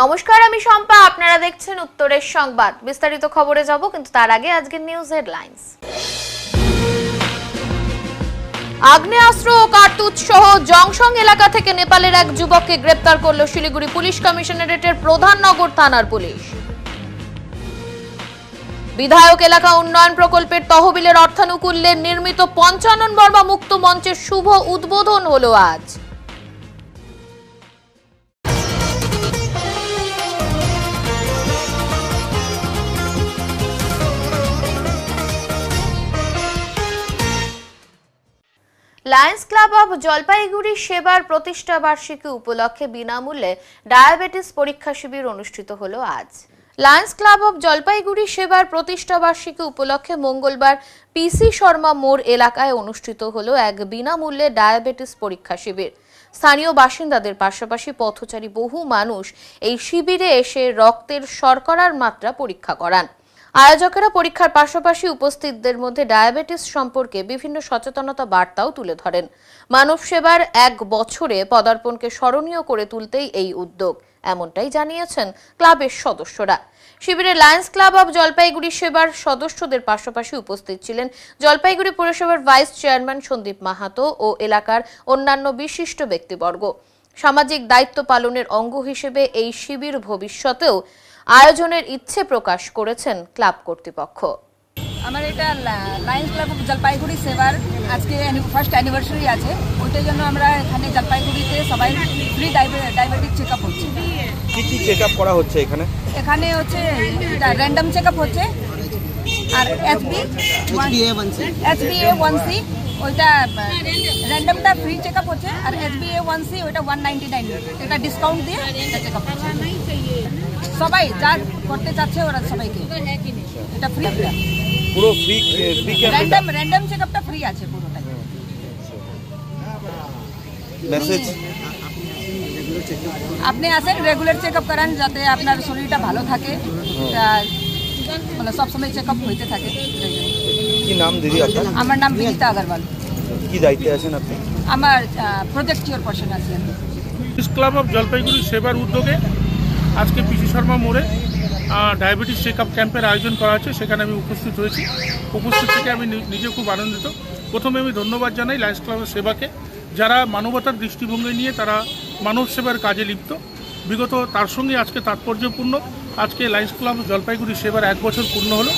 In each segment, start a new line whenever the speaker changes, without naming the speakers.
নমস্কার, আমি শম্পা। আপনারা দেখছেন উত্তরের সংবাদ। বিস্তারিত খবরে যাব, কিন্তু তার আগে আজকের নিউজ হেডলাইন্স। আগ্নেয়াস্ত্র ও কার্তুজ সহ জংশন এলাকা থেকে নেপালের এক যুবককে গ্রেপ্তার করল শিলিগুড়ি পুলিশ কমিশনারেটের প্রধাননগর থানার পুলিশ। বিধায়ক এলাকা উন্নয়ন প্রকল্পের তহবিলের অর্থানুকূল্যে নির্মিত পঞ্চানন বর্মা মুক্ত মঞ্চের শুভ উদ্বোধন হলো আজ। লায়ন্স ক্লাব অব জলপাইগুড়ি সেবার প্রতিষ্ঠা বার্ষিকী উপলক্ষে বিনামূল্যে ডায়াবেটিস পরীক্ষা শিবির অনুষ্ঠিত হলো আজ। লায়ন্স ক্লাব অব জলপাইগুড়ি সেবার প্রতিষ্ঠা বার্ষিকী উপলক্ষে মঙ্গলবার পিসি শর্মা মোড় এলাকায় অনুষ্ঠিত হলো এক বিনামূল্যে ডায়াবেটিস পরীক্ষা শিবির। স্থানীয় বাসিন্দাদের পাশাপাশি পথচারী বহু মানুষ এই শিবিরে এসে রক্তের শর্করার মাত্রা পরীক্ষা করান। আয়োজকেরা পরীক্ষার পাশাপাশি উপস্থিতদের মধ্যে ডায়াবেটিস সম্পর্কে বিভিন্ন সচেতনতা বার্তাও তুলে ধরেন। মানব সেবার এক বছরে পদার্পণকে স্মরণীয় করে তুলতেই এই উদ্যোগ, এমনটাই জানিয়েছেন ক্লাবের সদস্যরা। শিবিরে লায়ন্স ক্লাব অব জলপাইগুড়ি সেবার সদস্যদের পাশাপাশি উপস্থিত ছিলেন জলপাইগুড়ি পৌরসভার ভাইস চেয়ারম্যান সন্দীপ মাহাতো ও এলাকার অন্যান্য বিশিষ্ট ব্যক্তিবর্গ। সামাজিক দায়িত্ব পালনের অঙ্গ হিসেবে এই শিবির ভবিষ্যতেও আয়োজনের ইচ্ছে প্রকাশ করেছেন ক্লাব কর্তৃপক্ষ।
আমার এটা লায়ন্স ক্লাব অফ জলপাইগুড়ি সেবার আজকে ফার্স্ট অ্যানিভার্সারি আছে, ওইটার জন্য আমরা এখানে জলপাইগুড়িতে সবাই ফ্রি ডায়াবেটিক চেক আপ হচ্ছে।
কি কি চেক আপ করা হচ্ছে এখানে? এখানে
হচ্ছে র্যান্ডম চেক আপ হচ্ছে, আর HbA1c ওইটা র্যান্ডমটা ফ্রি চেক আপ হচ্ছে, আর HbA1c ওইটা 199 এটা ডিসকাউন্ট দিয়ে এটা চেক আপ হচ্ছে। সবাই যা করতে চাচ্ছে ওরা সবাইকে এটা ফ্রি,
পুরো ফ্রি
র্যান্ডম চেকআপটা ফ্রি আছে পুরোটাই।
মেসেজ
আপনি আসেন, রেগুলার চেকআপ করান যাতে আপনার শরীরটা ভালো থাকে, মানে সব সময় চেকআপ হইতে থাকে।
কি নাম দিদি আপনার?
আমার নাম বিনীতা আগরওয়াল।
কি দায়িত্বে আছেন আপনি?
আমার প্রজেক্ট চেয়ারপারসন আছেন।
ক্লাব অফ জলপাইগুড়ি সেবার উদ্যোগে আজকে পিসি শর্মা মোড়ে ডায়াবেটিস চেক আপ ক্যাম্পের আয়োজন করা হয়েছে, সেখানে আমি উপস্থিত হয়েছি। উপস্থিত থেকে আমি নিজে খুব আনন্দিত। প্রথমে আমি ধন্যবাদ জানাই লায়ন্স ক্লাবের সেবাকে, যারা মানবতার দৃষ্টিভঙ্গি নিয়ে তারা মানব সেবার কাজে লিপ্ত। বিগত তার সঙ্গে আজকে তাৎপর্যপূর্ণ, আজকে লায়ন্স ক্লাব জলপাইগুড়ি সেবার 1 বছর পূর্ণ হলো।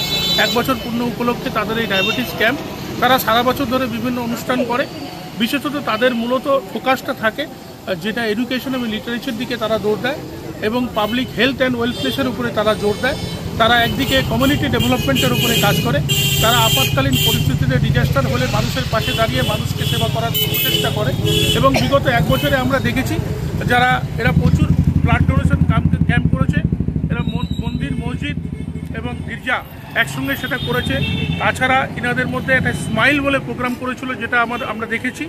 1 বছর পূর্ণ উপলক্ষে তাদের এই ডায়াবেটিস ক্যাম্প, তারা সারা বছর ধরে বিভিন্ন অনুষ্ঠান করে। বিশেষত তাদের মূলত ফোকাসটা থাকে যেটা এডুকেশন এবং লিটারেচার দিকে তারা জোর দেয় এবং পাবলিক হেলথ অ্যান্ড ওয়েলফেয়ারের উপরে তারা জোর দেয়। তারা একদিকে কমিউনিটি ডেভেলপমেন্টের উপরে কাজ করে, তারা আপাতকালীন পরিস্থিতিতে ডিজাস্টার হলে মানুষের পাশে দাঁড়িয়ে মানুষকে সেবা করার প্রচেষ্টা করে। এবং বিগত 1 বছরে আমরা দেখেছি এরা প্রচুর ব্লাড ডোনেশন ক্যাম্প করেছে। এরা মন্দির, মসজিদ এবং গির্জা একসঙ্গে সেটা করেছে। তাছাড়া এনাদের মধ্যে একটা স্মাইল বলে প্রোগ্রাম করেছিল, যেটা আমরা দেখেছি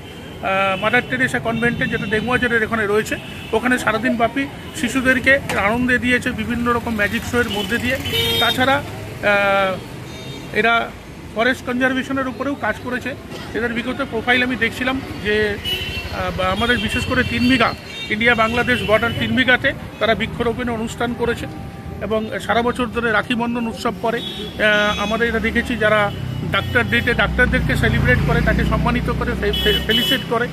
মাদার টেরেসা কনভেন্টে, যেটা ডেঙ্গুয়াজারের এখানে রয়েছে। ওখানে সারাদিন ব্যাপী শিশুদেরকে আনন্দে দিয়েছে বিভিন্ন রকম ম্যাজিক শোয়ের মধ্যে দিয়ে। তাছাড়া এরা ফরেস্ট কনজারভেশনের উপরেও কাজ করেছে। এদের বিগত প্রোফাইল আমি দেখছিলাম যে আমাদের বিশেষ করে 3 বিঘা ইন্ডিয়া বাংলাদেশ বর্ডার 3 বিঘাতে তারা বৃক্ষরোপণের অনুষ্ঠান করেছে এবং সারা বছর ধরে রাখি বন্ধন উৎসব করে। আমাদের এটা দেখেছি যারা ডাক্তার ডেটে ডাক্তারদেরকে সেলিব্রেট করে, তাকে সম্মানিত করে, ফেলিসিট করে।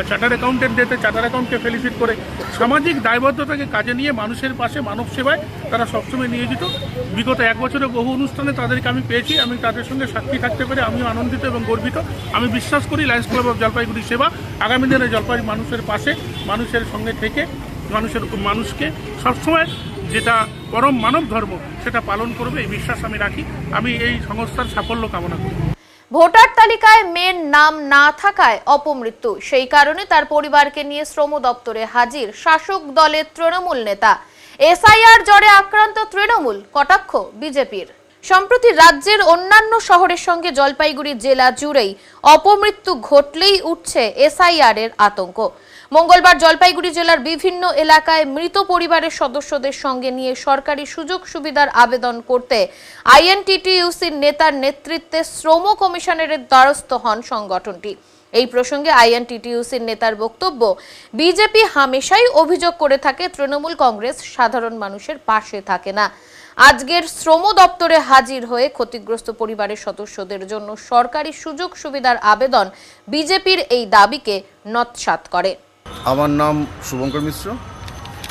চার্টার অ্যাকাউন্টেন্ট ডেতে চার্টার অ্যাকাউন্টকে ফেলিসিট করে। সামাজিক দায়বদ্ধতাকে কাজে নিয়ে মানুষের পাশে মানব সেবায় তারা সবসময় নিয়োজিত। বিগত 1 বছরে বহু অনুষ্ঠানে তাদেরকে আমি পেয়েছি। আমি তাদের সঙ্গে সাক্ষী থাকতে পেরে আমিও আনন্দিত এবং গর্বিত। আমি বিশ্বাস করি লায়ন্স ক্লাব অফ জলপাইগুড়ি সেবা আগামী দিনে জলপাইগুড়ি মানুষের পাশে, মানুষের সঙ্গে থেকে মানুষকে সবসময় যেটা পরম মানব ধর্ম সেটা পালন করবে, এই বিশ্বাস আমি রাখি। আমি এই সংস্থার সাফল্য কামনা করি।
ভোটার তালিকায় মেয়ের নাম না থাকায় অপমৃত্যু, সেই কারণে তার পরিবারকে নিয়ে শ্রম দপ্তরে হাজির শাসক দলের তৃণমূল নেতা। এসআইআর জ্বরে আক্রান্ত তৃণমূল, কটাক্ষ বিজেপির। সম্প্রতি রাজ্যের অন্যান্য শহরের সঙ্গে জলপাইগুড়ি জেলা জুড়েই অপমৃত্যু ঘটলেই উঠছে এসআইআর এর আতঙ্ক। মঙ্গলবার জলপাইগুড়ি জেলার বিভিন্ন এলাকায় মৃত পরিবারের সদস্যদের সঙ্গে নিয়ে সরকারি সুযোগ সুবিধার আবেদন করতে আইএনটিটিইউসির নেতার নেতৃত্বে শ্রম কমিশনারের দ্বারস্থ হন সংগঠনটি। এই প্রসঙ্গে আইএনটিটিইউসির নেতার বক্তব্য, বিজেপি হামেশাই অভিযোগ করে থাকে তৃণমূল কংগ্রেস সাধারণ মানুষের পাশে থাকে না। আজকের শ্রম দপ্তরে হাজির হয়ে ক্ষতিগ্রস্ত পরিবারের সদস্যদের জন্য সরকারি সুযোগ সুবিধার আবেদন বিজেপির এই দাবিকে নৎসাৎ করে।
আমার নাম শুভঙ্কর মিশ্র,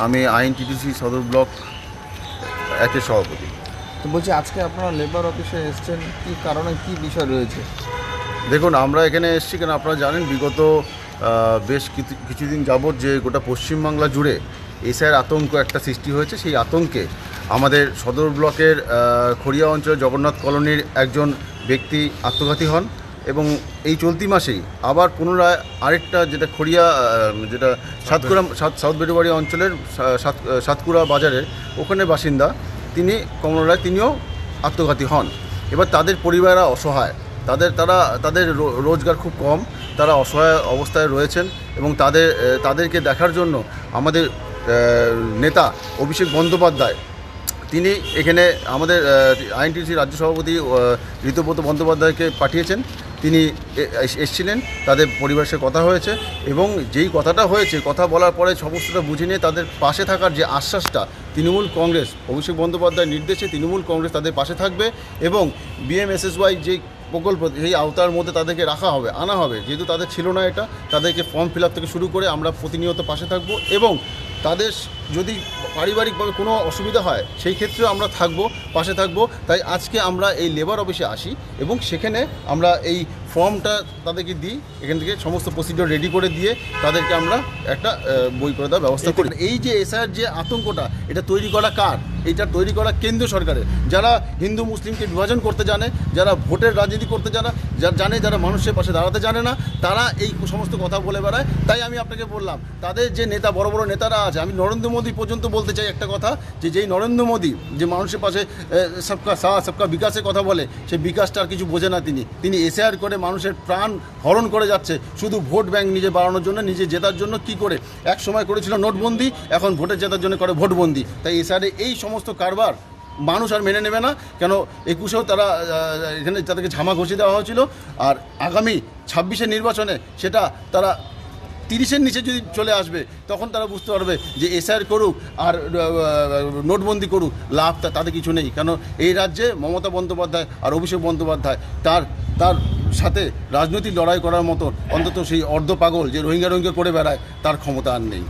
আমি আইএনটিটিইউসি সদর ব্লক একের সভাপতি।
তো বলছি, আজকে আপনারা লেবার অফিসে এসেছেন, কি কারণে, কি বিষয় রয়েছে?
দেখুন, আমরা এখানে এসেছি কেন আপনারা জানেন, বিগত বেশ কিছুদিন যাবৎ যে গোটা পশ্চিমবাংলা জুড়ে এসআইয়ের আতঙ্ক একটা সৃষ্টি হয়েছে। সেই আতঙ্কে আমাদের সদর ব্লকের খড়িয়া অঞ্চলের জগন্নাথ কলোনির একজন ব্যক্তি আত্মঘাতী হন এবং এই চলতি মাসেই আবার পুনরায় আরেকটা, যেটা খড়িয়া, যেটা সাতকুড়া সাউথ বেটুবাড়ি অঞ্চলের সাতকুড়া বাজারের ওখানে বাসিন্দা, তিনি কমলরায়, তিনিও আত্মঘাতী হন। এবার তাদের পরিবাররা অসহায়, তাদের রোজগার খুব কম, তারা অসহায় অবস্থায় রয়েছেন এবং তাদেরকে দেখার জন্য আমাদের নেতা অভিষেক বন্দ্যোপাধ্যায়, তিনি এখানে আমাদের আইএনটিটিইউসি রাজ্য সভাপতি ঋতুব্রত বন্দ্যোপাধ্যায়কে পাঠিয়েছেন। তিনি এসেছিলেন, তাদের পরিবারের সাথে কথা হয়েছে এবং যেই কথাটা হয়েছে, কথা বলার পরে সমস্তটা বুঝে নিয়ে তাদের পাশে থাকার যে আশ্বাসটা, তৃণমূল কংগ্রেস অভিষেক বন্দ্যোপাধ্যায়ের নির্দেশে তৃণমূল কংগ্রেস তাদের পাশে থাকবে এবং বিএমএসএসওয়াই যে প্রকল্প, সেই আওতার মধ্যে তাদেরকে আনা হবে। যেহেতু তাদের ছিল না এটা, তাদেরকে ফর্ম ফিল আপ থেকে শুরু করে আমরা প্রতিনিয়ত পাশে থাকব এবং তাদের যদি পারিবারিকভাবে কোনো অসুবিধা হয় সেই ক্ষেত্রেও আমরা পাশে থাকব। তাই আজকে আমরা এই লেবার অফিসে আসি এবং সেখানে আমরা এই ফর্মটা তাদেরকে দিই, এখান থেকে সমস্ত প্রসিডিওর রেডি করে দিয়ে তাদেরকে আমরা একটা বই করে দেওয়ার ব্যবস্থা করি। এই যে এসআইয়ের যে আতঙ্কটা, এটা তৈরি করা কার? এটা তৈরি করা কেন্দ্রীয় সরকারের, যারা হিন্দু মুসলিমকে বিভাজন করতে জানে, যারা ভোটের রাজনীতি করতে জানে, যারা মানুষের পাশে দাঁড়াতে জানে না, তারা এই সমস্ত কথা বলে বেড়ায়। তাই আমি আপনাকে বললাম, তাদের যে নেতা, বড় বড় নেতারা আছে, আমি নরেন্দ্র মোদী পর্যন্ত বলতে চাই একটা কথা, যে যেই নরেন্দ্র মোদী যে মানুষের পাশে সবকা সাথ সবকা বিকাশের কথা বলে, সেই বিকাশটা আর কিছু বোঝে না। তিনি এসআইআর করে মানুষের প্রাণ হরণ করে যাচ্ছে শুধু ভোট ব্যাংক নিজে বাড়ানোর জন্য, নিজে জেতার জন্য। কি করে এক সময় করেছিল নোটবন্দি, এখন ভোটে জেতার জন্য করে ভোটবন্দি। তাই এসআইআর এই সমস্ত কারবার মানুষ আর মেনে নেবে না। কেন 21-এও তারা এখানে তাদেরকে ঝামা ঘষে দেওয়া হয়েছিল, আর আগামী 26-এর নির্বাচনে সেটা তারা 30-এর নিচে যদি চলে আসবে, তখন তারা বুঝতে পারবে যে এসআইআর করুক আর নোটবন্দি করুক, লাভ তাদের কিছু নেই। কেন এই রাজ্যে মমতা বন্দ্যোপাধ্যায় আর অভিষেক বন্দ্যোপাধ্যায় তার সাথে রাজনৈতিক লড়াই করার মতো অন্তত সেই অর্ধ পাগল যে রোহিঙ্গা করে বেড়ায়, তার ক্ষমতা আর নেই।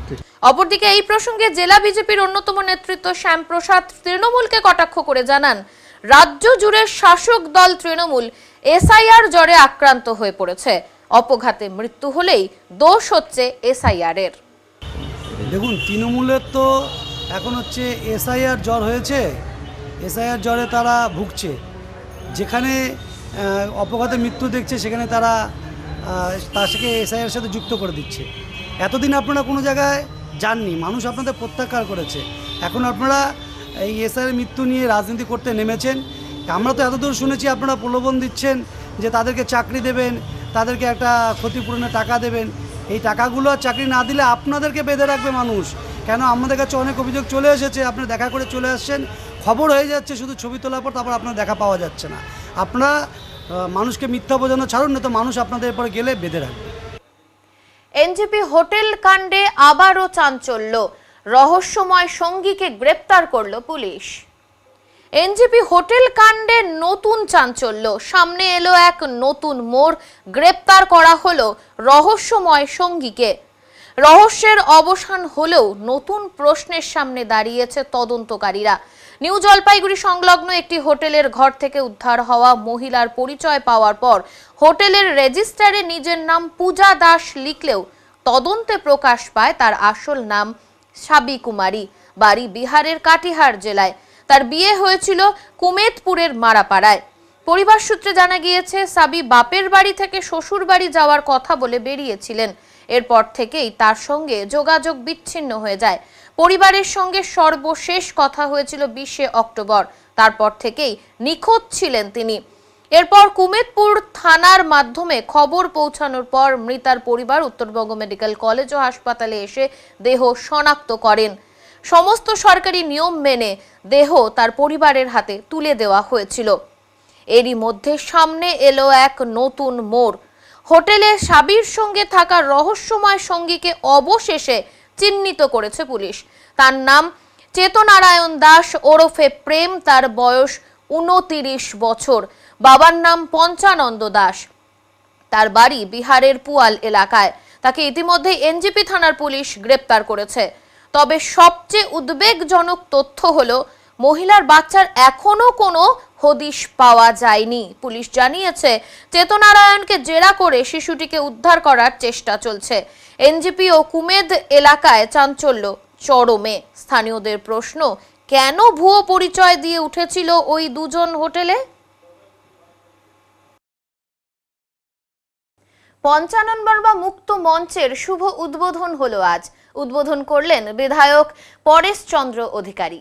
অপরদিকে এই প্রসঙ্গে জেলা বিজেপির অন্যতম নেতৃত্ব শ্যামপ্রসাদ তৃণমূলকে কটাক্ষ করে জানান, রাজ্য জুড়ে শাসক দল তৃণমূল এসআইআর জ্বরে আক্রান্ত হয়ে পড়েছে। অপঘাতে মৃত্যু হলেই দোষ হচ্ছে এসআইআর এর।
দেখুন, তৃণমূলের তো এখন হচ্ছে এসআইআর জ্বর হয়েছে, এসআইআর জ্বরে তারা ভুগছে। যেখানে অপঘাতে মৃত্যু দেখছে, সেখানে তারা তাকে এসআইআর সাথে যুক্ত করে দিচ্ছে। এতদিন আপনারা কোনো জায়গায় যাননি, মানুষ আপনাদের প্রত্যাখ্যান করেছে। এখন আপনারা এই এসআইআর মৃত্যু নিয়ে রাজনীতি করতে নেমেছেন। আমরা তো এতদূর শুনেছি আপনারা প্রলোভন দিচ্ছেন যে তাদেরকে চাকরি দেবেন, তাদেরকে একটা ক্ষতিপূরণের টাকা দেবেন। এই টাকাগুলো চাকরি না দিলে আপনাদেরকে বেঁধে রাখবে মানুষ। কেন আমাদের কাছে অনেক অভিযোগ চলে এসেছে, আপনারা দেখা করে চলে আসছেন, খবর হয়ে যাচ্ছে, শুধু ছবি তোলার পর তারপর আপনার দেখা পাওয়া যাচ্ছে না। আপনারা মানুষকে মিথ্যা বোঝানো ছাড়ুন, না তো মানুষ আপনাদের এরপরে গেলে বেঁধে রাখবে।
এনজেপি হোটেল কাণ্ডে আবারও চাঞ্চল্য, রহস্যময় সঙ্গীকে গ্রেপ্তার করল পুলিশ। এনজেপি হোটেল কাণ্ডে নতুন চাঞ্চল্য, সামনে এলো এক নতুন মোড়, গ্রেপ্তার করা হলো রহস্যময় সঙ্গীকে। রহস্যের অবসান হলেও নতুন প্রশ্নের সামনে দাঁড়িয়েছে তদন্তকারীরা। নিউ জলপাইগুড়ি সংলগ্ন একটি হোটেলের ঘর থেকে উদ্ধার হওয়া মহিলার পরিচয় পাওয়ার পর হোটেলের রেজিস্টারে নিজের নাম পূজা দাস লিখলেও তদন্তে প্রকাশ পায় তার আসল নাম সাবি কুমারী, বাড়ি বিহারের কাটিহার জেলায়। তার বিয়ে হয়েছিল কুমেদপুরের মারাপাড়ায়। পরিবার সূত্রে জানা গিয়েছে, সাবি বাপের বাড়ি থেকে শ্বশুর বাড়ি যাওয়ার কথা বলে বেরিয়েছিলেন। এরপর থেকেই তার সঙ্গে যোগাযোগ বিচ্ছিন্ন হয়ে যায়। পরিবারের সঙ্গে সর্বশেষ কথা হয়েছিল 20 অক্টোবর। তারপর থেকেই নিখোঁজ ছিলেন তিনি। এরপর কুমেদপুর থানার মাধ্যমে খবর পৌঁছানোর পর মৃতার পরিবার উত্তরবঙ্গ মেডিকেল কলেজ ও হাসপাতালে এসে দেহ শনাক্ত করেন। সমস্ত সরকারি নিয়ম মেনে দেহ তার পরিবারের হাতে তুলে দেওয়া হয়েছিল। এরই মধ্যে সামনে এলো এক নতুন মোড়। হোটেলে সাবির সঙ্গে থাকা রহস্যময় সঙ্গীকে অবশেষে চিহ্নিত করেছে পুলিশ। তার নাম চেতনারায়ণ দাস ওরফে প্রেম, তার বয়স 29 বছর, বাবার নাম পঞ্চানন্দ দাস, তার বাড়ি বিহারের পুয়াল এলাকায়। তাকে ইতিমধ্যে এনজিপি থানার পুলিশ গ্রেপ্তার করেছে। তবে সবচেয়ে উদ্বেগজনক তথ্য হলো মহিলার বাচ্চার এখনো কোনো হদিশ পাওয়া যায়নি। পুলিশ জানিয়েছে চেতনারায়ণকে জেরা করে শিশুটিকে উদ্ধার করার চেষ্টা চলছে। এনজিপি ও কুমেদ এলাকায় চাঞ্চল্য চরমে। স্থানীয়দের প্রশ্ন, কেন ভুয়ো পরিচয় দিয়ে উঠেছিল ওই দুজন হোটেলে? পঞ্চানন বর্মা মুক্ত মঞ্চের শুভ উদ্বোধন হলো আজ। উদ্বোধন করলেন বিধায়ক পরেশ চন্দ্র অধিকারী।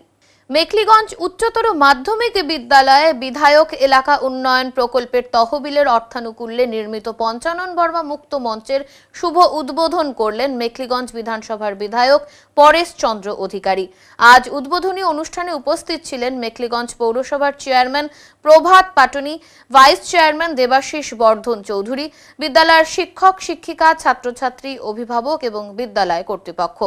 মেখলিগঞ্জ উচ্চতর মাধ্যমিক বিদ্যালয়ে বিধায়ক এলাকা উন্নয়ন প্রকল্পের তহবিলের অর্থানুকূল্যে নির্মিত পঞ্চানন বর্মা মুক্ত মঞ্চের শুভ উদ্বোধন করলেন মেখলিগঞ্জ বিধানসভার বিধায়ক পরেশ চন্দ্র অধিকারী। আজ উদ্বোধনী অনুষ্ঠানে উপস্থিত ছিলেন মেখলিগঞ্জ পৌরসভার চেয়ারম্যান প্রভাত পাটনি, ভাইস চেয়ারম্যান দেবাশিস বর্ধন চৌধুরী, বিদ্যালয়ের শিক্ষক শিক্ষিকা, ছাত্রছাত্রী, অভিভাবক এবং বিদ্যালয় কর্তৃপক্ষ।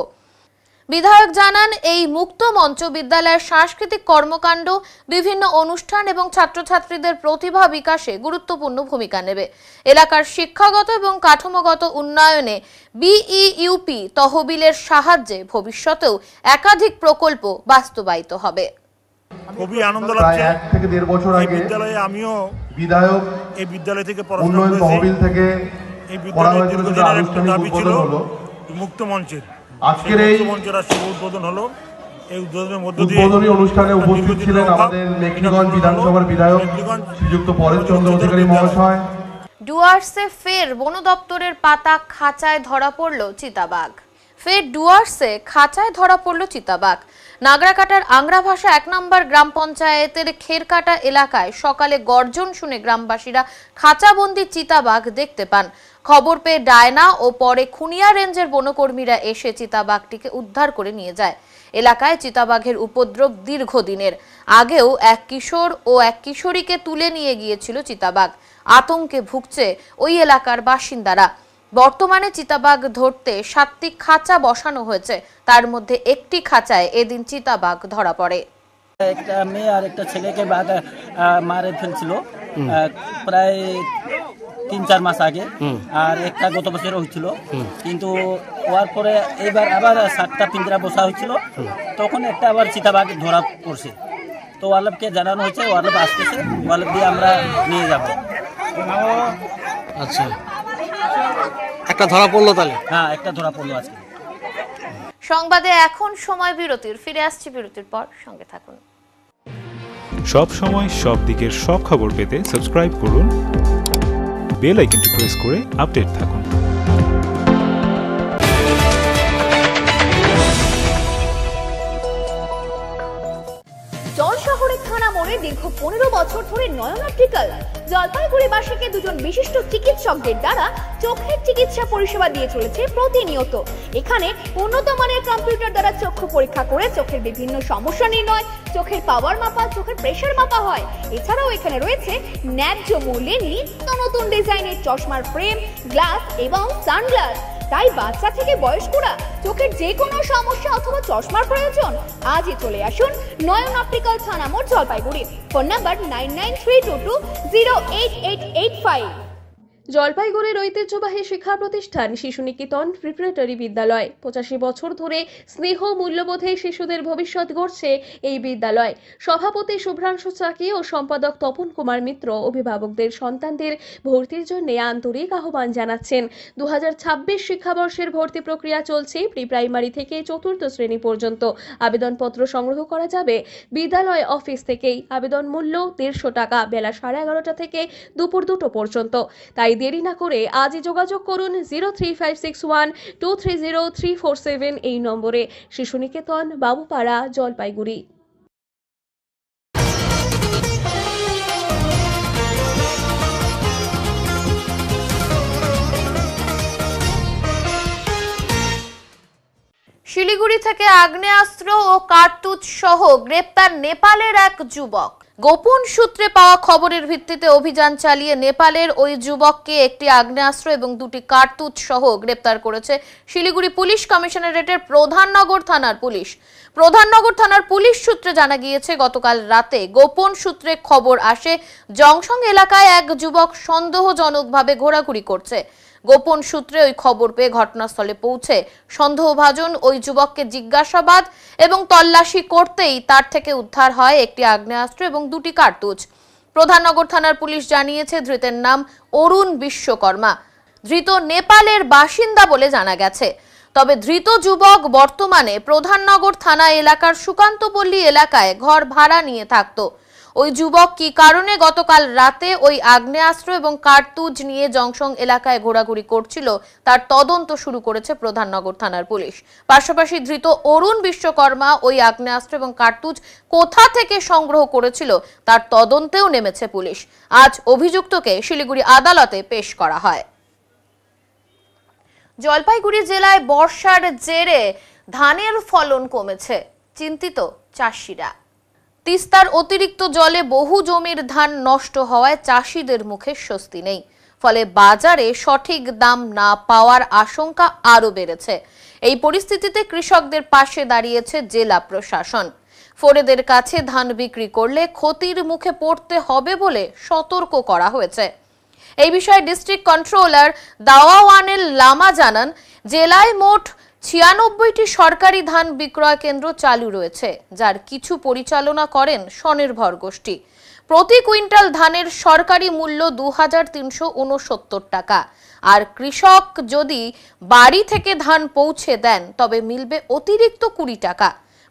বিধায়ক জানান, এই মুক্ত মঞ্চ বিদ্যালয়ের সাংস্কৃতিক কর্মকাণ্ড, বিভিন্ন অনুষ্ঠান এবং ছাত্রছাত্রীদের প্রতিভা বিকাশে গুরুত্বপূর্ণ ভূমিকা নেবে। এলাকার শিক্ষাগত এবং কাঠামোগত উন্নয়নে বিইউপি তহবিলের সাহায্যে ভবিষ্যতেও একাধিক প্রকল্প বাস্তবায়িত হবে।
খুবই আনন্দ লাগছে।
1 থেকে 1.5 বছর আগে
বিদ্যালয়ে আমিও
বিধায়ক
এই বিদ্যালয় থেকে পড়াশোনা
উন্নয়ন তহবিল থেকে
এই বিদ্যালয়ের দীর্ঘদিনের একটা দাবি ছিল মুক্ত মঞ্চের।
আজকের এই
মঞ্চের শুভ উদ্বোধন হলো। এই উদ্বোধনের মধ্য দিয়ে
উদ্বোধনী অনুষ্ঠানে উপস্থিত ছিলেন আমাদের মেখলিগঞ্জ বিধানসভার বিধায়ক শ্রীযুক্ত পরেশ চন্দ্র অধিকারী মহাশয়।
ডুয়ার্সে ফের বন দপ্তরের পাতা খাঁচায় ধরা পড়ল চিতাবাঘ। ফের ডুয়ার্সে খাঁচায় ধরা পড়ল চিতাবাঘ। নাগরাকাটার আংরাভাষা 1 নম্বর গ্রাম পঞ্চায়েতের খেরকাটা এলাকায় সকালে গর্জন শুনে গ্রামবাসীরা খাঁচাবন্দি চিতাবাঘ দেখতে পান। খবর পেয়ে ডায়না ও পরে খুনিয়া রেঞ্জের বনকর্মীরা এসে চিতাবাঘটিকে উদ্ধার করে নিয়ে যায়। এলাকায় চিতাবাঘের উপদ্রব দীর্ঘদিনের। আগেও এক কিশোর ও এক কিশোরীকে তুলে নিয়ে গিয়েছিল চিতাবাঘ। আতঙ্কে ভুগছে ওই এলাকার বাসিন্দারা। বর্তমানে চিতাবাঘ ধরতে 7টি খাঁচা বসানো হয়েছে, তার মধ্যে একটি খাঁচায় এদিন চিতাবাঘ ধরা পড়ে।
একটা মেয়ে আর একটা ছেলেকে বাঘ মারে ফেলছিল প্রায় 3-4 মাস আগে, আর একটা গত বছর হয়েছিল। কিন্তু হওয়ার পরে এইবার আবার 7টা পিঞ্জরা বসা হয়েছিল, তখন একটা আবার চিতাবাঘ ধরা পড়ছে। তো ওয়ালবকে জানানো হয়েছে, ওয়ালব আসতেছে, ওয়ালব দিয়ে আমরা নিয়ে যাব।
আচ্ছা, একটা ধরা পড়লো তাহলে?
হ্যাঁ, একটা ধরা পড়লো আজকে।
সংবাদে এখন সময় বিরতির, ফিরে আসছি বিরতির পর, সঙ্গে থাকুন।
সব সময় সব দিকের সব খবর পেতে সাবস্ক্রাইব করুন, বেল আইকনটি প্রেস করে আপডেট থাকুন।
শহরের থানা মোড়ে দীর্ঘ 15 বছর ধরে নয়ন অপটিক্যাল জলপাইগুড়িবাসীকে দুজন বিশিষ্ট চিকিৎসকদের দ্বারা চোখের চিকিৎসা পরিষেবা দিয়ে চলেছে প্রতিনিয়ত। এখানে উন্নত মানের কম্পিউটার দ্বারা চক্ষু পরীক্ষা করে চোখের বিভিন্ন সমস্যা নির্ণয়, চোখের পাওয়ার মাপা, চোখের প্রেসার মাপা হয়। এছাড়াও এখানে রয়েছে ন্যায্য মূল্যে নিত্য নতুন ডিজাইনের চশমার ফ্রেম, গ্লাস এবং সানগ্লাস। তাই বাচ্চা থেকে বয়স্করা চোখের যে কোনো সমস্যা অথবা চশমার প্রয়োজন, আজই চলে আসুন নয়ন অপটিক্যাল থানা মোড়, জলপাইগুড়ি। Phone number 9932208885।
জলপাইগুড়ির ঐতিহ্যবাহী শিক্ষা প্রতিষ্ঠান শিশু নিকেতন প্রিপারেটরি বিদ্যালয়। 85 বছর ধরে স্নেহ মূল্যবোধে শিশুদের ভবিষ্যৎ গড়ছে এই বিদ্যালয়। সভাপতি শুভ্রাংশু চাকি ও সম্পাদক তপন কুমার মিত্র অভিভাবকদের সন্তানদের ভর্তির জন্য আন্তরিক আহ্বান জানাচ্ছেন। 2026 শিক্ষাবর্ষের ভর্তি প্রক্রিয়া চলছে। প্রি প্রাইমারি থেকে 4র্থ শ্রেণী পর্যন্ত আবেদনপত্র সংগ্রহ করা যাবে বিদ্যালয় অফিস থেকেই। আবেদন মূল্য 150 টাকা, বেলা 11:30 থেকে দুপুর 2টো পর্যন্ত। তাই দেরি না করে আজই যোগাযোগ করুন 03561230347 এই নম্বরে। শিশু নিকেতন, বাবুপাড়া, জলপাইগুড়ি।
শিলিগুড়ি থেকে আগ্নেয়াস্ত্র ও কার্তুজ সহ গ্রেপ্তার নেপালের এক যুবক। গোপন সূত্রে পাওয়া খবরের ভিত্তিতে অভিযান চালিয়ে নেপালের ওই যুবককে একটি আগ্নেয়াস্ত্র এবং 2টি কার্তুজ সহ গ্রেপ্তার করেছে শিলিগুড়ি পুলিশ কমিশনারেটের প্রধাননগর থানার পুলিশ। প্রধাননগর থানার পুলিশ সূত্রে জানা গিয়েছে, গতকাল রাতে গোপন সূত্রে খবর আসে জংশং এলাকায় এক যুবক সন্দেহজনকভাবে ঘোরাঘুরি করছে। গোপন সূত্রে ওই খবর পেয়ে ঘটনাস্থলে পৌঁছে সন্দেহভাজন ওই যুবককে জিজ্ঞাসাবাদ এবং তল্লাশি করতেই তার থেকে উদ্ধার হয় একটি আগ্নেয়াস্ত্র এবং 2টি কার্তুজ। প্রধাননগর থানার পুলিশ জানিয়েছে, ধৃতের নাম অরুণ বিশ্বকর্মা। ধৃত নেপালের বাসিন্দা বলে জানা গেছে। তবে ধৃত যুবক বর্তমানে প্রধাননগর থানা এলাকার সুকান্তপল্লী এলাকায় ঘর ভাড়া নিয়ে থাকতো। ওই যুবক কি কারণে গতকাল রাতে ওই আগ্নেয়াস্ত্র এবং কার্তুজ নিয়ে জংশং এলাকায় ঘোরাঘুরি করছিল তার তদন্ত শুরু করেছে প্রধাননগর থানার পুলিশ। পাশাপাশি ধৃত অরুণ বিশ্বকর্মা ওই আগ্নেয়াস্ত্র এবং কার্তুজ কোথা থেকে সংগ্রহ করেছিল তার তদন্তেও নেমেছে পুলিশ। আজ অভিযুক্তকে শিলিগুড়ি আদালতে পেশ করা হয়। জলপাইগুড়ি জেলায় বর্ষার জেরে ধানের ফলন কমেছে, চিন্তিত চাষিরা। তিস্তার অতিরিক্ত জলে বহু জমির ধান নষ্ট হওয়ায় চাষিদের মুখে স্বস্তি নেই। ফলে বাজারে সঠিক দাম না পাওয়ার আশঙ্কা আরো বেড়েছে। এই পরিস্থিতিতে কৃষকদের পাশে দাঁড়িয়েছে জেলা প্রশাসন। ফোরেদের কাছে ধান বিক্রি করলে ক্ষতির মুখে পড়তে হবে বলে সতর্ক করা হয়েছে। এই বিষয়ে ডিস্ট্রিক্ট কন্ট্রোলার দাওয়াওয়ানেল লামা জানান, জেলায় মোট 96টি সরকারি ধান বিক্রয় কেন্দ্র চালু রয়েছে, যার কিছু পরিচালনা করেন স্বনির্ভর গোষ্ঠী। প্রতি কুইন্টাল ধানের সরকারি মূল্য 2369 টাকা। আর কৃষক যদি বাড়ি থেকে ধান পৌঁছে দেন তবে মিলবে অতিরিক্ত 20 টাকা।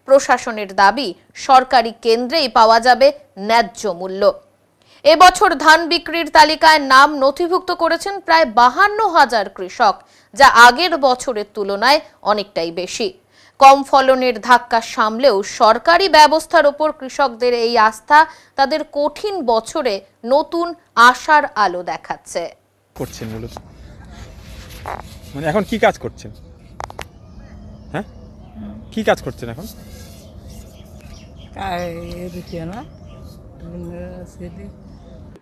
প্রশাসনের দাবি, সরকারি কেন্দ্রেই পাওয়া যাবে ন্যায্য মূল্য। এবছর ধান বিক্রির তালিকায় নাম নথিভুক্ত করেছেন প্রায় 52,000 কৃষক, যা আগের বছরের তুলনায় অনেকটাই বেশি। কম ফলনের ধাক্কা সামলেও সরকারি ব্যবস্থার উপর কৃষকদের এই আস্থা তাদের কঠিন বছরে নতুন আশার আলো দেখাচ্ছে।
করছেন মূলত মানে এখন কি কাজ করছেন? হ্যাঁ, কি কাজ করছেন এখন?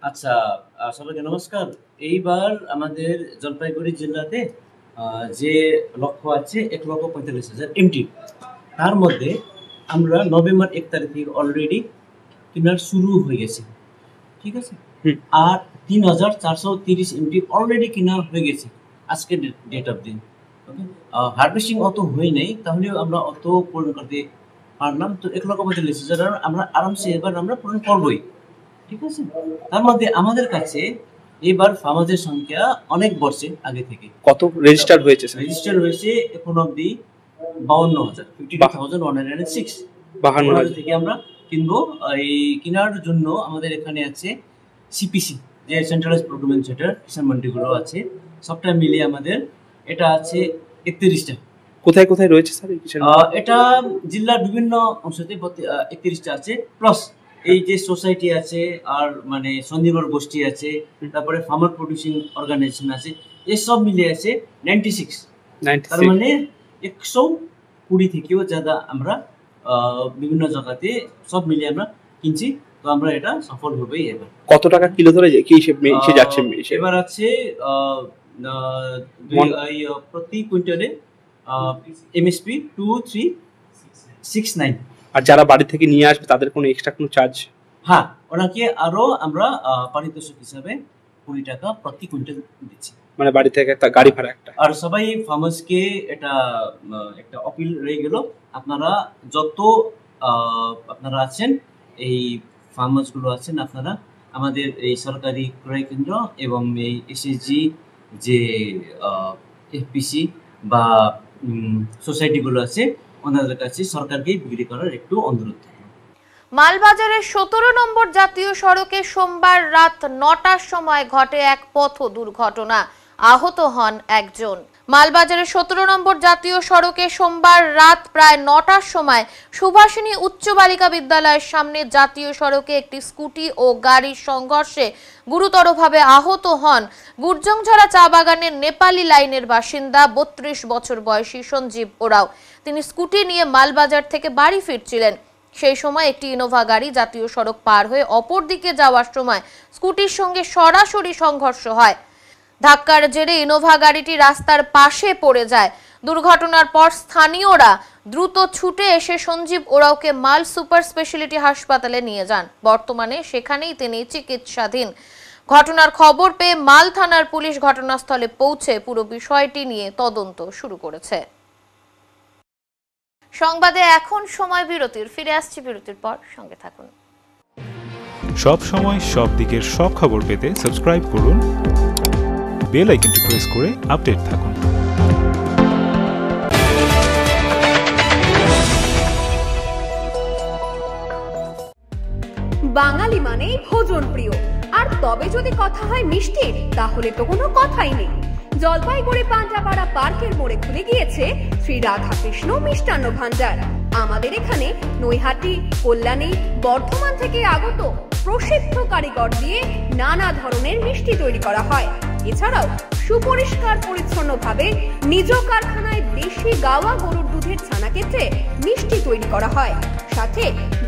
আচ্ছা, সবাইকে নমস্কার। এইবার আমাদের জলপাইগুড়ি জেলাতে যে লক্ষ্য আছে 1,45,000 এমটি, তার মধ্যে আমরা নভেম্বর 1 তারিখ থেকে অলরেডি কেনার শুরু হয়ে গেছে, ঠিক আছে। আর 3,430 এমটি অলরেডি কেনা হয়ে গেছে আজকে ডেট অফ দিন। ওকে, হারভেস্টিং অত হয়ে নাই, তাহলেও আমরা অত পূরণ করতে পারলাম। তো 1,45,000 আমরা আরামসে এবার আমরা পূরণ করবোই, ঠিক আছে। তার মধ্যে আমাদের কাছে এবার ফার্মারদের সংখ্যা অনেক বর্ষে আগে থেকে।
কত রেজিস্টার হয়েছে?
রেজিস্টার হয়েছে এখন অবধি 52,000, 52,106। 52,000 থেকে আমরা কিনবো। এই কেনার জন্য আমাদের এখানে আছে সিপিসি, যে সেন্ট্রালাইজ প্রকিউরমেন্ট সেন্টার, কিষাণ মান্ডিগুলো আছে, সবটা মিলিয়ে আমাদের এটা আছে 31টা।
কোথায় কোথায় রয়েছে স্যার?
এটা জেলার বিভিন্ন অংশতে 31টা আছে, প্লাস এই যে সোসাইটি আছে, আর মানে স্বনির্ভর গোষ্ঠী আছে, তারপরে ফার্মার প্রডিউসিং অর্গানাইজেশন আছে, এসব মিলিয়ে আছে 96। তার মানে 120 থেকেও জাদা আমরা বিভিন্ন জায়গাতে সব মিলিয়ে আমরা কিনছি। তো আমরা এটা সফল হবেই। এবার
কত টাকা কিলো ধরে কি এসে যাচ্ছে?
এবার আছে প্রতি কুইন্টালে এমএসপি 2369।
আর যারা বাড়ি থেকে নিয়ে আসবে তাদের কোনো এক্সট্রা কোনো চার্জ?
হ্যাঁ, ওনাকে আরো আমরা পারিতোষিক হিসাবে 20 টাকা প্রতি কুইন্টাল দিচ্ছি,
মানে বাড়ি থেকে একটা গাড়ি ভাড়া একটা।
আর সবাই ফার্মার্সকে এটা একটা অপিল রয়ে গেল, আপনারা যত আপনারা আছেন এই ফার্মার্সগুলো আছেন, আপনারা আমাদের এই সরকারি ক্রয় কেন্দ্র এবং এই এসএসজি যে এফপিসি বা সোসাইটিগুলো আছে, ওনাদের কাছে সরকারকেই বিক্রি করার একটু অনুরোধ।
মালবাজারের 17 নম্বর জাতীয় সড়কে সোমবার রাত 9টার সময় ঘটে এক পথ দুর্ঘটনা, আহত হন একজন। মালবাজারের 17 নম্বর জাতীয় সড়কে সোমবার রাত প্রায় 9টার সময় সুভাষিনী উচ্চ বালিকা বিদ্যালয়ের সামনে জাতীয় সড়কে একটি স্কুটি ও গাড়ির সংঘর্ষে গুরুতরভাবে আহত হন গুরজংঝরা চা বাগানের নেপালি লাইনের বাসিন্দা 32 বছর বয়সী সঞ্জীব ওরাও। তিনি স্কুটি নিয়ে মালবাজার থেকে বাড়ি ফিরছিলেন। সেই সময় একটি ইনোভা গাড়ি জাতীয় সড়ক পার হয়ে অপর দিকে যাওয়ার সময় স্কুটির সঙ্গে সরাসরি সংঘর্ষ হয়। ধাক্কার জেরে ইনোভা গাড়িটি রাস্তার পাশে পড়ে যায়। দুর্ঘটনার পর স্থানীয়রা দ্রুত ছুটে এসে সঞ্জীব ওরাওকে মাল সুপার স্পেশালিটি হাসপাতালে নিয়ে যান। বর্তমানে সেখানেই তিনি চিকিৎসাধীন। ঘটনার খবর পেয়ে মাল থানার পুলিশ ঘটনাস্থলে পৌঁছে পুরো বিষয়টি নিয়ে তদন্ত শুরু করেছে। সংবাদে এখন সময় বিরতির, ফিরে আসছি বিরতির পর, সঙ্গে থাকুন।
সব সময় সব দিকের সব খবর পেতে সাবস্ক্রাইব করুন, বেল আইকনটি প্রেস করে আপডেট থাকুন।
বাঙালি মানেই ভোজন প্রিয়, আর তবে যদি কথা হয় মিষ্টির, তাহলে তো কোনো কথাই নেই। জলপাইগুড়ি পান্ডাপাড়া পার্কের মোড়ে খুলে গিয়েছে শ্রী রাধাকৃষ্ণ মিষ্টান্ন ভান্ডার। আমাদের এখানে নৈহাটি, কল্যাণী, বর্ধমান থেকে আগত প্রসিদ্ধ কারিগর দিয়ে নানা ধরনের মিষ্টি তৈরি করা হয়। এছাড়াও সুপরিষ্কার পরিচ্ছন্নভাবে নিজ কারখানায় দেশি গাওয়া গরুর দুধের ছানা কেটে মিষ্টি তৈরি করা হয়। সাথে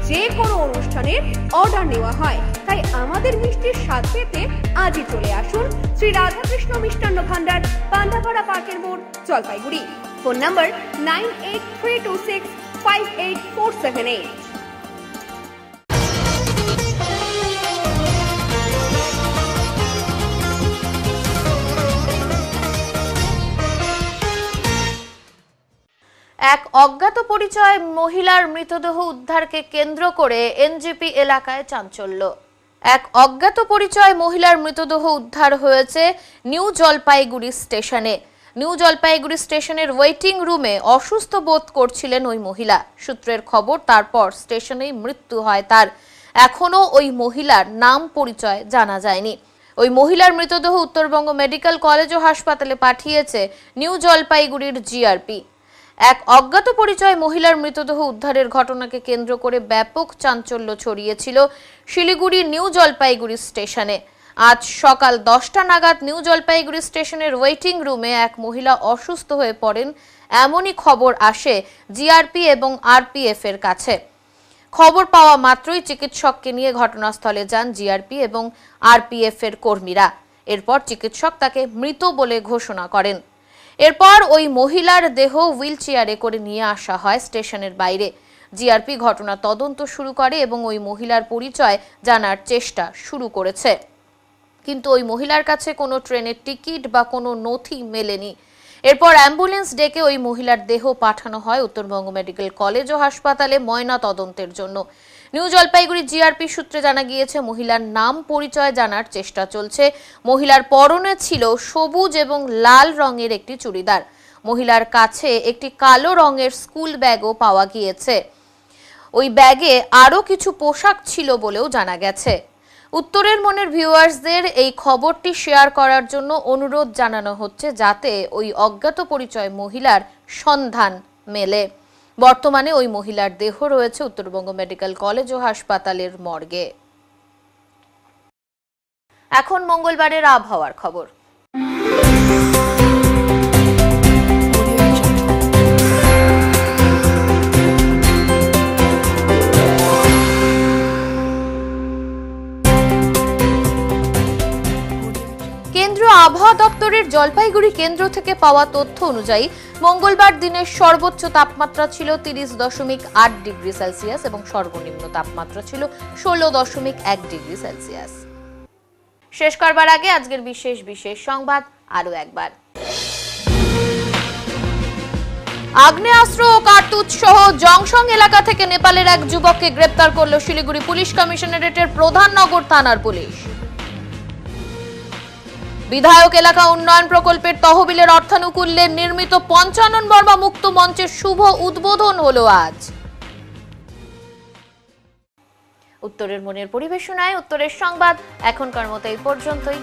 যে কোনো অনুষ্ঠানের অর্ডার নেওয়া হয়। তাই আমাদের মিষ্টির স্বাদ পেতে আজই চলে আসুন শ্রী রাধাকৃষ্ণ মিষ্টান্ন ভান্ডার, পান্ডাপাড়া পার্কের মোড়, জলপাইগুড়ি। Phone number 9832658478।
এক অজ্ঞাত পরিচয় মহিলার মৃতদেহ উদ্ধারকে কেন্দ্র করে এনজেপি এলাকায় চাঞ্চল্য। এক অজ্ঞাত পরিচয় মহিলার মৃতদেহ উদ্ধার হয়েছে নিউ জলপাইগুড়ি স্টেশনে। নিউ জলপাইগুড়ি স্টেশনের ওয়েটিং রুমে অসুস্থ বোধ করছিলেন ওই মহিলা। সূত্রের খবর, তারপর স্টেশনেই মৃত্যু হয় তার। এখনো ওই মহিলার নাম পরিচয় জানা যায়নি। ওই মহিলার মৃতদেহ উত্তরবঙ্গ মেডিকেল কলেজ ও হাসপাতালে পাঠিয়েছে নিউ জলপাইগুড়ির জিআরপি। এক অজ্ঞাত পরিচয় মহিলার মৃতদেহ উদ্ধারের ঘটনাকে কেন্দ্র করে ব্যাপক চাঞ্চল্য ছড়িয়েছিল শিলিগুড়ি নিউ জলপাইগুড়ি স্টেশনে। আজ সকাল 10টা নাগাদ নিউ জলপাইগুড়ি স্টেশনের ওয়েটিং রুমে এক মহিলা অসুস্থ হয়ে পড়েন, এমনই খবর আসে জিআরপি এবং আরপিএফ এর কাছে। খবর পাওয়া মাত্রই চিকিৎসককে নিয়ে ঘটনাস্থলে যান জিআরপি এবং আরপিএফ এর কর্মীরা। এরপর চিকিৎসক তাকে মৃত বলে ঘোষণা করেন। এরপর ওই মহিলার দেহ হুইল চেয়ারে করে নিয়ে আসা হয় স্টেশনের বাইরে। জিআরপি ঘটনা তদন্ত শুরু করে এবং ওই মহিলার পরিচয় জানার চেষ্টা শুরু করেছে। কিন্তু ওই মহিলার কাছে কোনো ট্রেনের টিকিট বা কোনো নথি মেলেনি। এরপর অ্যাম্বুলেন্স ডেকে ওই মহিলার দেহ পাঠানো হয় উত্তরবঙ্গ মেডিকেল কলেজ ও হাসপাতালে ময়না তদন্তের জন্য। নিউ জলপাইগুড়ি জিআরপি সূত্রে জানা গিয়েছে মহিলার নাম পরিচয় জানার চেষ্টা চলছে। মহিলার পরনে ছিল সবুজ এবং লাল রঙের একটি চুড়িদার। মহিলার কাছে একটি কালো রঙের স্কুল ব্যাগও পাওয়া গিয়েছে। ওই ব্যাগে আরও কিছু পোশাক ছিল বলেও জানা গেছে। উত্তরের মনের ভিউয়ার্সদের এই খবরটি শেয়ার করার জন্য অনুরোধ জানানো হচ্ছে যাতে ওই অজ্ঞাত পরিচয় মহিলার সন্ধান মেলে। বর্তমানে ওই মহিলার দেহ রয়েছে উত্তরবঙ্গ মেডিকেল কলেজ ও হাসপাতালের মর্গে। এখন মঙ্গলবারের আবহাওয়ার খবর। কেন্দ্রীয় আবহাওয়া দপ্তরের জলপাইগুড়ি কেন্দ্র থেকে পাওয়া তথ্য অনুযায়ী মঙ্গলবার দিনের সর্বোচ্চ তাপমাত্রা ছিল 30.8 ডিগ্রি সেলসিয়াস এবং সর্বনিম্ন তাপমাত্রা ছিল 16.1 ডিগ্রি সেলসিয়াস। শেষ করবার আগে আজকের বিশেষ সংবাদ আরো একবার। আগ্নেয়াস্ত্র ও কার্তুজ সহ জংশন এলাকা থেকে নেপালের এক যুবককে গ্রেপ্তার করল শিলিগুড়ি পুলিশ কমিশনারেটের প্রধাননগর থানার পুলিশ। বিধায়ক এলাকা উন্নয়ন প্রকল্পের তহবিলের অর্থানুকূল্যে নির্মিত পঞ্চানন বর্মা মুক্ত মঞ্চের শুভ উদ্বোধন হলো আজ। উত্তরের মনের পরিবেশনায় উত্তরের সংবাদ এখনকার মতো এই পর্যন্তই।